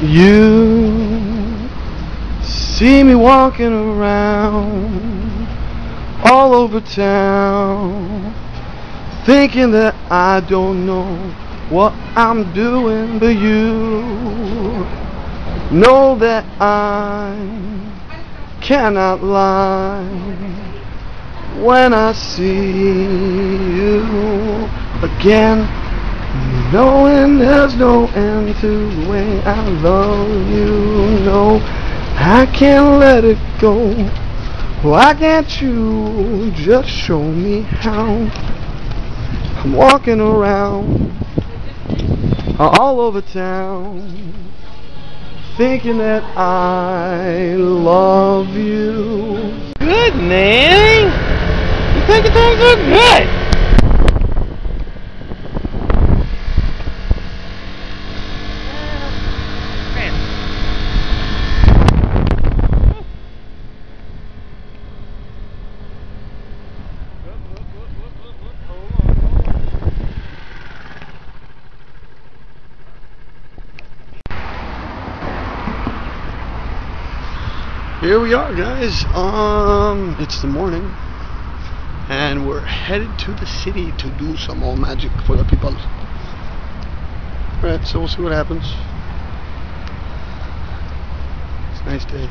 You see me walking around all over town, thinking that I don't know what I'm doing, but you know that I cannot lie when I see you again, knowing there's no end to the way I love you. No, I can't let it go. Why can't you just show me how? I'm walking around all over town, thinking that I love you. Good, man. You think things are good. Here we are, guys. It's the morning, and we're headed to the city to do some more magic for the people. Alright, so we'll see what happens. It's a nice day.